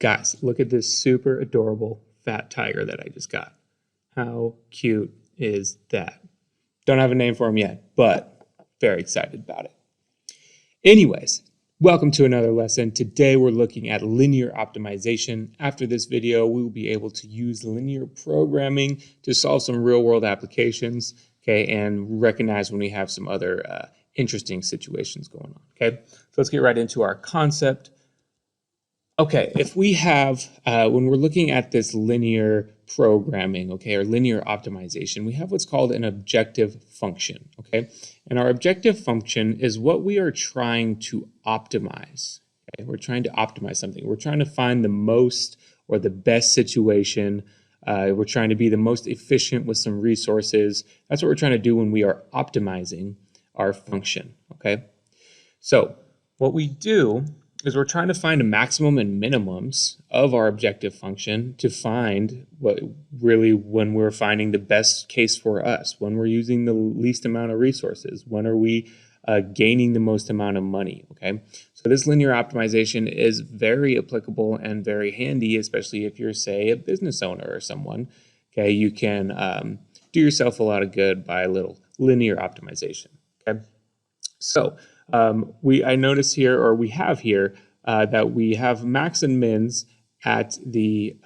Guys, look at this super adorable fat tiger that I just got. How cute is that? Don't have a name for him yet, but very excited about it. Anyways, welcome to another lesson. Today we're looking at linear optimization. After this video, we will be able to use linear programming to solve some real-world applications, okay, and recognize when we have some other interesting situations going on, okay? So let's get right into our concept. Okay, if we have, when we're looking at this linear programming, okay, or linear optimization, we have what's called an objective function, okay? And our objective function is what we are trying to optimize, okay? We're trying to optimize something. We're trying to find the most or the best situation. We're trying to be the most efficient with some resources. That's what we're trying to do when we are optimizing our function, okay? So what we do is we're trying to find a maximum and minimums of our objective function to find what really when we're finding the best case for us, when we're using the least amount of resources, when are we gaining the most amount of money, okay? So this linear optimization is very applicable and very handy, especially if you're, say, a business owner or someone, okay? You can do yourself a lot of good by a little linear optimization, okay? So I notice here, or we have here, that we have max and mins at the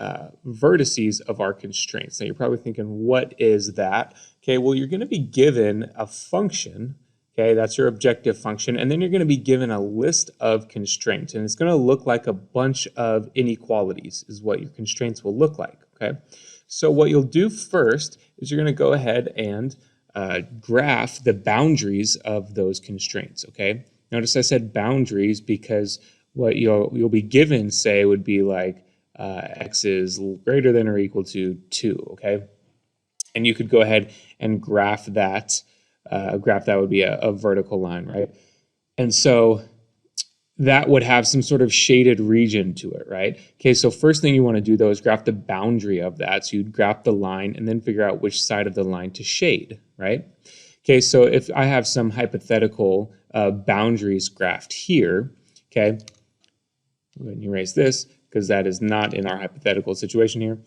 vertices of our constraints. Now you're probably thinking, what is that? Okay, well, you're going to be given a function, okay, that's your objective function, and then you're going to be given a list of constraints, and it's going to look like a bunch of inequalities is what your constraints will look like, okay? So what you'll do first is you're going to go ahead and graph the boundaries of those constraints, okay? Notice I said boundaries because what you'll be given, say, would be like x is greater than or equal to 2, okay? And you could go ahead and graph that. Graph that would be a vertical line, right? And so that would have some sort of shaded region to it, right? Okay, so first thing you want to do, though, is graph the boundary of that. So you'd graph the line and then figure out which side of the line to shade, right? Okay, so if I have some hypothetical boundaries graphed here, okay, I'm going to erase this because that is not in our hypothetical situation here.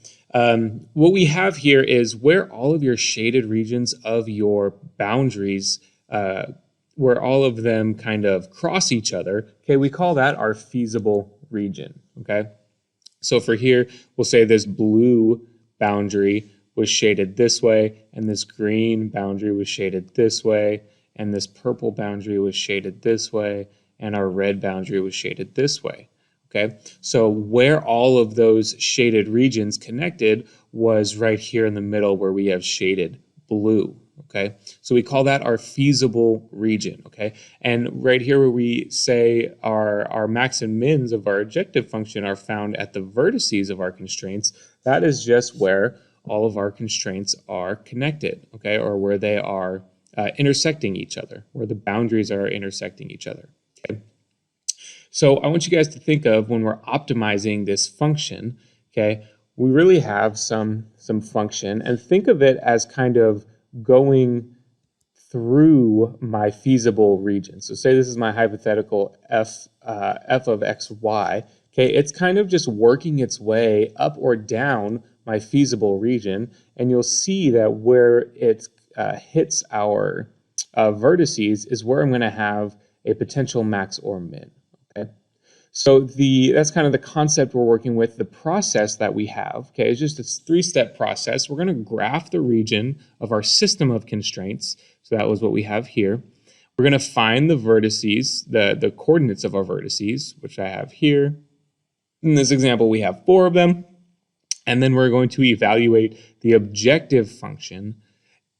What we have here is where all of your shaded regions of your boundaries where all of them kind of cross each other, okay, we call that our feasible region, okay? So for here, we'll say this blue boundary was shaded this way, and this green boundary was shaded this way, and this purple boundary was shaded this way, and our red boundary was shaded this way, okay? So where all of those shaded regions connected was right here in the middle where we have shaded blue. Okay, so we call that our feasible region, okay? And right here where we say our max and mins of our objective function are found at the vertices of our constraints, that is just where all of our constraints are connected, okay? Or where they are intersecting each other, where the boundaries are intersecting each other, okay? So I want you guys to think of when we're optimizing this function, okay? We really have some function, and think of it as kind of going through my feasible region. So say this is my hypothetical f of x, y. Okay, it's kind of just working its way up or down my feasible region, and you'll see that where it hits our vertices is where I'm going to have a potential max or min. Okay. So that's kind of the concept we're working with. The process that we have, okay, is just this three-step process. We're going to graph the region of our system of constraints. So that was what we have here. We're going to find the vertices, the coordinates of our vertices, which I have here. In this example, we have 4 of them. And then we're going to evaluate the objective function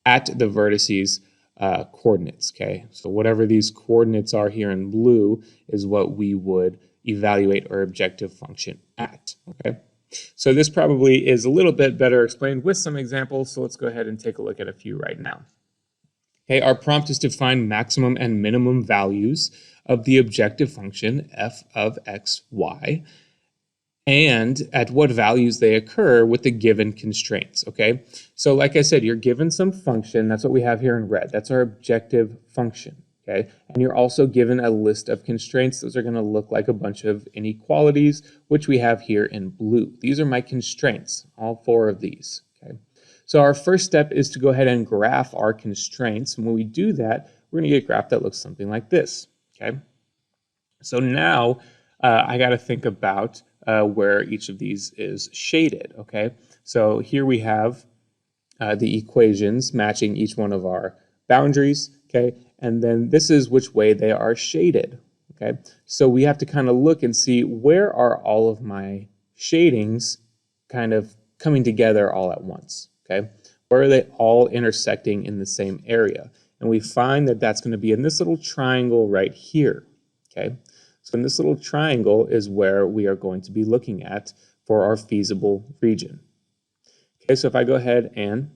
at the vertices coordinates, okay? So whatever these coordinates are here in blue is what we would evaluate our objective function at, okay? So this probably is a little bit better explained with some examples, so let's go ahead and take a look at a few right now. Okay, our prompt is to find maximum and minimum values of the objective function f of x, y, and at what values they occur with the given constraints, okay? So like I said, you're given some function, that's what we have here in red, that's our objective function, okay? And you're also given a list of constraints. Those are going to look like a bunch of inequalities, which we have here in blue. These are my constraints, all 4 of these, okay? So our first step is to go ahead and graph our constraints. And when we do that, we're going to get a graph that looks something like this, okay? So now I got to think about where each of these is shaded, okay? So here we have the equations matching each one of our boundaries, okay? And then this is which way they are shaded, okay? So we have to kind of look and see where are all of my shadings kind of coming together all at once, okay? Where are they all intersecting in the same area? And we find that that's going to be in this little triangle right here, okay? So in this little triangle is where we are going to be looking at for our feasible region. Okay, so if I go ahead and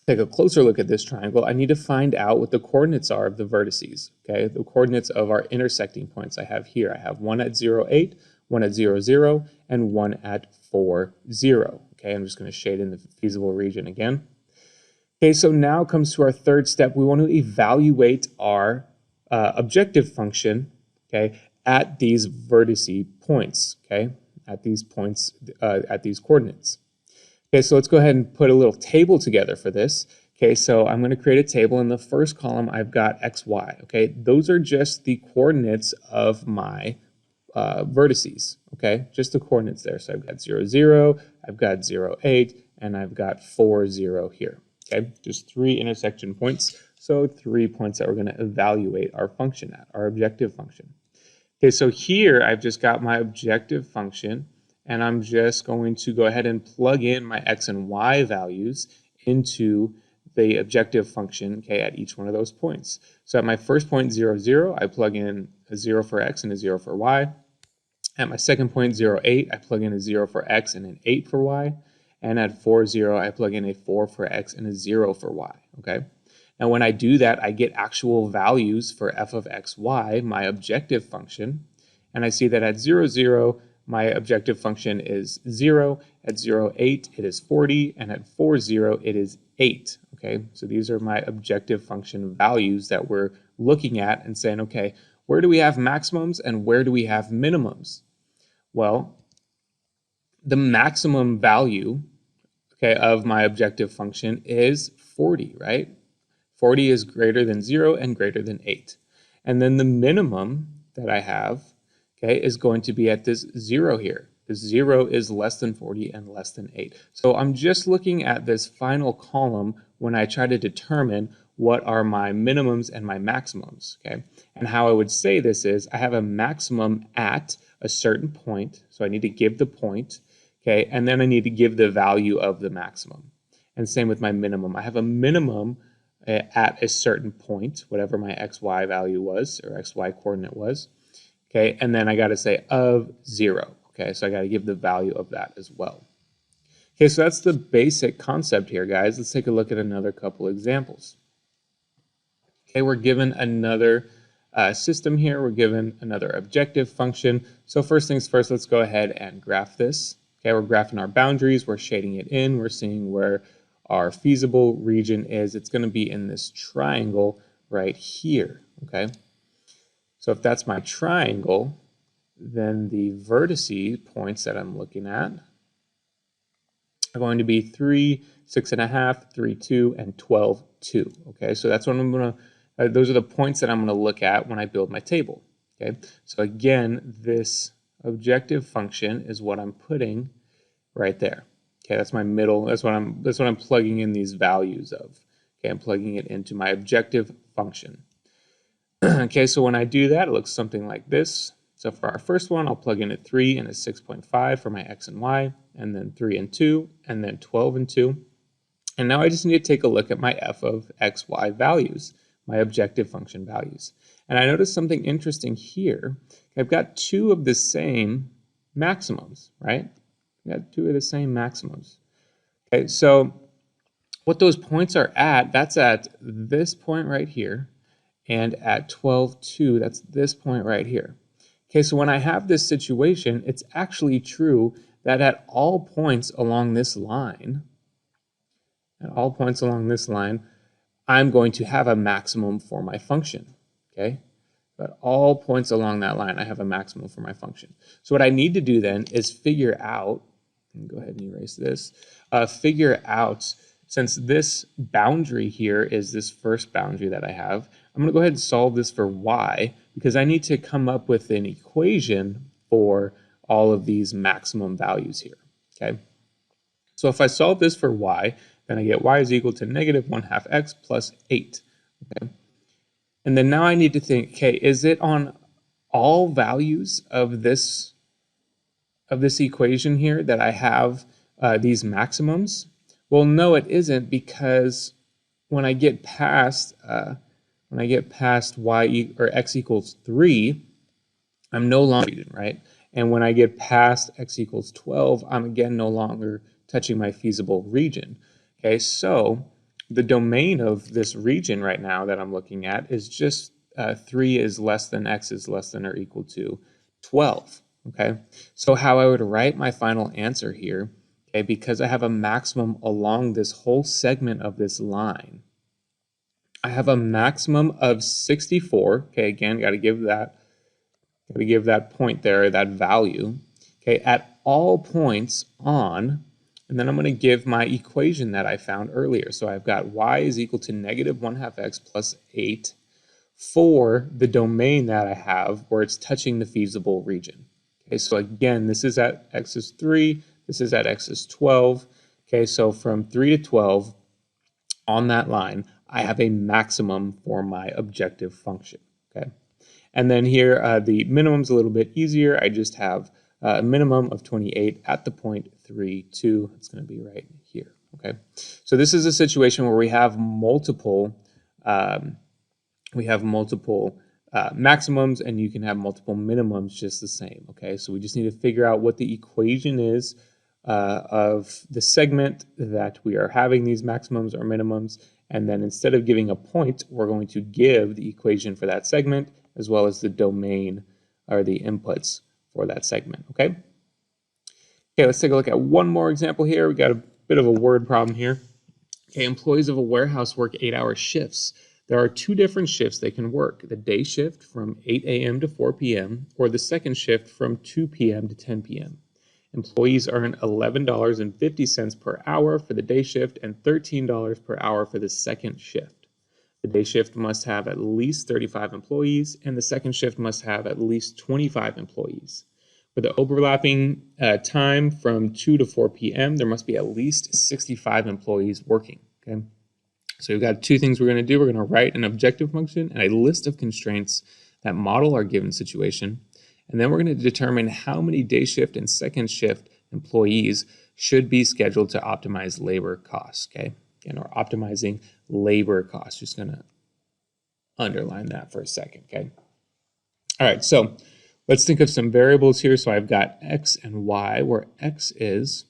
take a closer look at this triangle, I need to find out what the coordinates are of the vertices, okay? The coordinates of our intersecting points I have here. I have one at 0, 8, one at 0, 0, and one at 4, 0. Okay, I'm just going to shade in the feasible region again. Okay, so now comes to our third step. We want to evaluate our objective function, okay, at these vertice points, okay, at these points, at these coordinates. Okay, so let's go ahead and put a little table together for this. Okay, so I'm going to create a table. In the first column, I've got x, y. Okay, those are just the coordinates of my vertices. Okay, just the coordinates there. So I've got 0, 0, I've got 0, 8, and I've got 4, 0 here. Okay, just 3 intersection points. So 3 points that we're going to evaluate our function at, our objective function. Okay, so here I've just got my objective function, and I'm just going to go ahead and plug in my x and y values into the objective function, okay, at each one of those points. So at my first point, 0, 0, I plug in a 0 for x and a 0 for y. At my second point, 0, 8, I plug in a 0 for x and an 8 for y. And at 4, 0, I plug in a 4 for x and a 0 for y, okay? Now when I do that, I get actual values for f of x, y, my objective function. And I see that at 0, 0, my objective function is 0, at 0, 8, it is 40, and at 4, 0, it is 8, okay? So these are my objective function values that we're looking at and saying, okay, where do we have maximums and where do we have minimums? Well, the maximum value, okay, of my objective function is 40, right? 40 is greater than 0 and greater than 8. And then the minimum that I have, okay, is going to be at this 0 here. This 0 is less than 40 and less than 8. So I'm just looking at this final column when I try to determine what are my minimums and my maximums, okay? And how I would say this is I have a maximum at a certain point, so I need to give the point, okay, and then I need to give the value of the maximum. And same with my minimum. I have a minimum at a certain point, whatever my xy value was or xy coordinate was, okay, and then I got to say of 0, okay, so I got to give the value of that as well. Okay, so that's the basic concept here, guys. Let's take a look at another couple examples. Okay, we're given another system here. We're given another objective function. So first things first, let's go ahead and graph this. Okay, we're graphing our boundaries. We're shading it in. We're seeing where our feasible region is. It's going to be in this triangle right here, okay? So if that's my triangle, then the vertice points that I'm looking at are going to be 3, 6.5, 3, 2, and 12, 2. Okay, so that's what I'm going to, those are the points that I'm going to look at when I build my table. Okay, so again, this objective function is what I'm putting right there. Okay, that's my middle. That's what I'm plugging in these values of. Okay, I'm plugging it into my objective function. Okay, so when I do that, it looks something like this. So for our first one, I'll plug in a 3 and a 6.5 for my x and y, and then 3 and 2, and then 12 and 2. And now I just need to take a look at my f of x, y values, my objective function values. And I noticed something interesting here. I've got 2 of the same maximums, right? I've got 2 of the same maximums. Okay, so what those points are at, that's at this point right here, and at 12, 2, that's this point right here. Okay, so when I have this situation, it's actually true that at all points along this line, I'm going to have a maximum for my function. okay? But all points along that line, I have a maximum for my function. So what I need to do then is figure out, go ahead and erase this, figure out, since this boundary here is this first boundary that I have, I'm gonna go ahead and solve this for y, because I need to come up with an equation for all of these maximum values here, okay? So if I solve this for y, then I get y is equal to negative 1/2 x plus 8, okay? And then now I need to think, okay, is it on all values of this equation here that I have these maximums? Well, no, it isn't, because when I get past y or x equals 3, I'm no longer, right? And when I get past x equals 12, I'm again no longer touching my feasible region. Okay, so the domain of this region right now that I'm looking at is just 3 is less than x is less than or equal to 12. Okay, so how I would write my final answer here, okay, because I have a maximum along this whole segment of this line, I have a maximum of 64. Okay, again, got to give that point there, that value, okay, at all points on, and then I'm going to give my equation that I found earlier. So I've got y is equal to negative 1/2 x plus 8 for the domain that I have where it's touching the feasible region. Okay, so again, this is at x is 3, this is at x is 12. Okay, so from 3 to 12 on that line, I have a maximum for my objective function. Okay. And then here, the minimum's a little bit easier. I just have a minimum of 28 at the point 3, 2. It's going to be right here. Okay. So this is a situation where we have multiple maximums, and you can have multiple minimums just the same. Okay. So we just need to figure out what the equation is of the segment that we are having these maximums or minimums. And then instead of giving a point, we're going to give the equation for that segment as well as the domain or the inputs for that segment, okay? Okay, let's take a look at one more example here. We got a bit of a word problem here. Okay, employees of a warehouse work 8-hour shifts. There are 2 different shifts they can work: the day shift from 8 a.m. to 4 p.m. or the second shift from 2 p.m. to 10 p.m. Employees earn $11.50 per hour for the day shift and $13 per hour for the second shift. The day shift must have at least 35 employees, and the second shift must have at least 25 employees. For the overlapping time from 2 to 4 p.m., there must be at least 65 employees working. Okay? So we've got 2 things we're going to do. We're going to write an objective function and a list of constraints that model our given situation. And then we're going to determine how many day shift and second shift employees should be scheduled to optimize labor costs. Okay? And we're optimizing labor costs. Just going to underline that for a second, okay? All right, so let's think of some variables here. So I've got x and y, where x is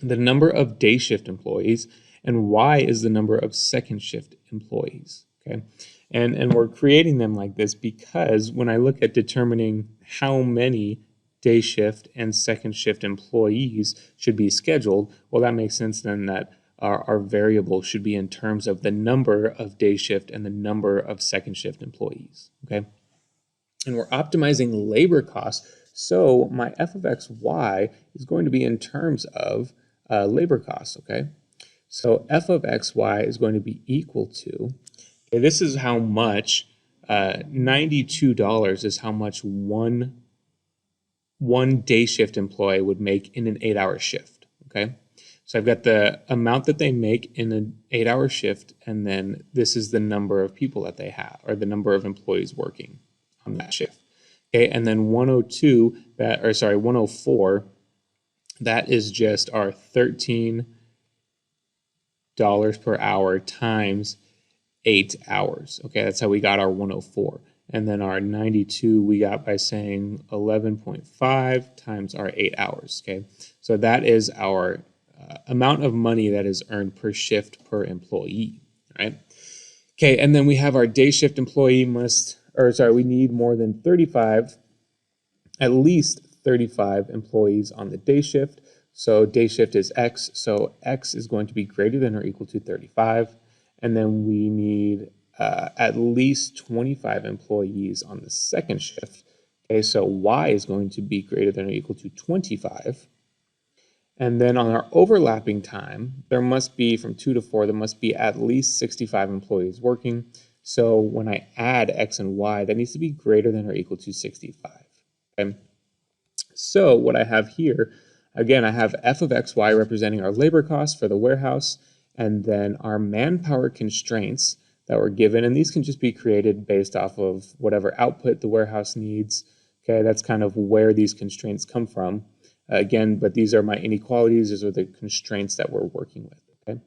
the number of day shift employees and y is the number of second shift employees, okay? And we're creating them like this because when I look at determining how many day shift and second shift employees should be scheduled, well, that makes sense then that our variable should be in terms of the number of day shift and the number of second shift employees, okay? And we're optimizing labor costs, so my f of x, y is going to be in terms of labor costs, okay? So f of x, y is going to be equal to, okay, this is how much, $92 is how much one day shift employee would make in an 8-hour shift, okay? So I've got the amount that they make in an 8-hour shift, and then this is the number of people that they have, or the number of employees working on that shift. Okay, and then 104, that is just our $13 per hour times 8 hours. Okay, that's how we got our 104. And then our 92 we got by saying 11.5 times our 8 hours. Okay, so that is our amount of money that is earned per shift per employee, right? Okay, and then we have our day shift employee we need more than 35, at least 35 employees on the day shift. So day shift is x, so x is going to be greater than or equal to 35. And then we need at least 25 employees on the second shift. Okay, so Y is going to be greater than or equal to 25. And then on our overlapping time, there must be, from 2 to 4, there must be at least 65 employees working. So when I add X and Y, that needs to be greater than or equal to 65. Okay? So what I have here, again, I have f of xy representing our labor costs for the warehouse, and then our manpower constraints that were given, and these can just be created based off of whatever output the warehouse needs. Okay, that's kind of where these constraints come from. Again, but these are my inequalities. These are the constraints that we're working with. Okay,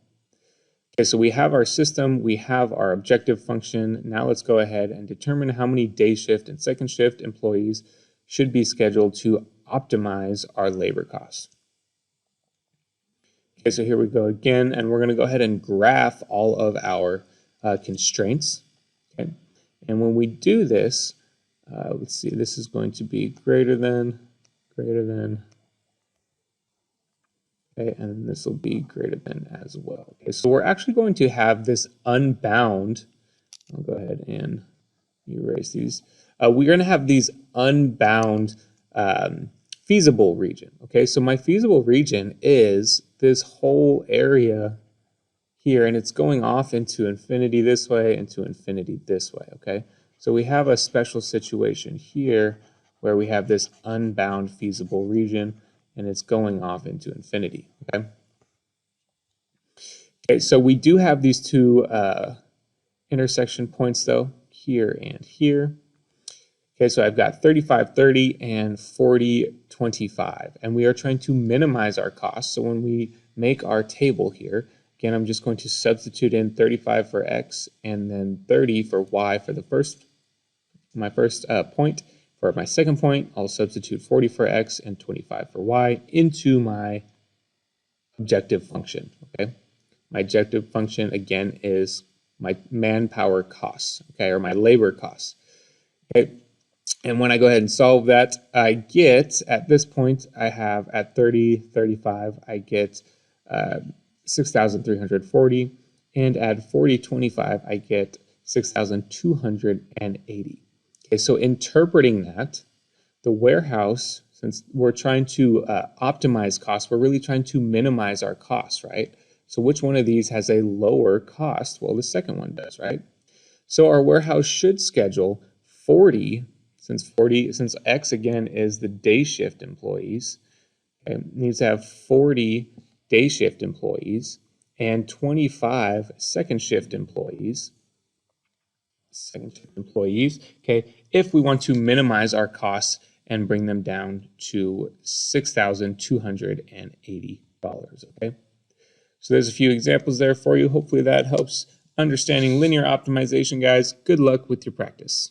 so we have our system, we have our objective function. Now let's go ahead and determine how many day shift and second shift employees should be scheduled to optimize our labor costs. Okay, so here we go again, and we're going to go ahead and graph all of our constraints. Okay, and when we do this, let's see, this is going to be greater than, okay, and this will be greater than as well. Okay, so we're actually going to have this unbound, I'll go ahead and erase these. We're going to have these unbound feasible region. Okay, so my feasible region is this whole area here, and it's going off into infinity this way, into infinity this way. Okay, so we have a special situation here where we have this unbound feasible region, and it's going off into infinity. Okay. Okay, so we do have these two intersection points though, here and here. Okay, so I've got 35-30 and 40-25, and we are trying to minimize our costs. So when we make our table here, again, I'm just going to substitute in 35 for X and then 30 for Y for the my first point. For my second point, I'll substitute 40 for X and 25 for Y into my objective function. Okay, my objective function again is my manpower costs, okay, or my labor costs. Okay, and when I go ahead and solve that, I get, at this point, I have at 30-35, I get 6,340, and at 40-25, I get 6,280. Okay, so interpreting that, the warehouse, since we're trying to optimize costs, we're really trying to minimize our costs, right? So which one of these has a lower cost? Well, the second one does, right? So our warehouse should schedule 40, since X again is the day shift employees, okay, needs to have 40 day shift employees and 25 second shift employees. Okay, if we want to minimize our costs and bring them down to $6,280, okay? So there's a few examples there for you. Hopefully that helps understanding linear optimization, guys. Good luck with your practice.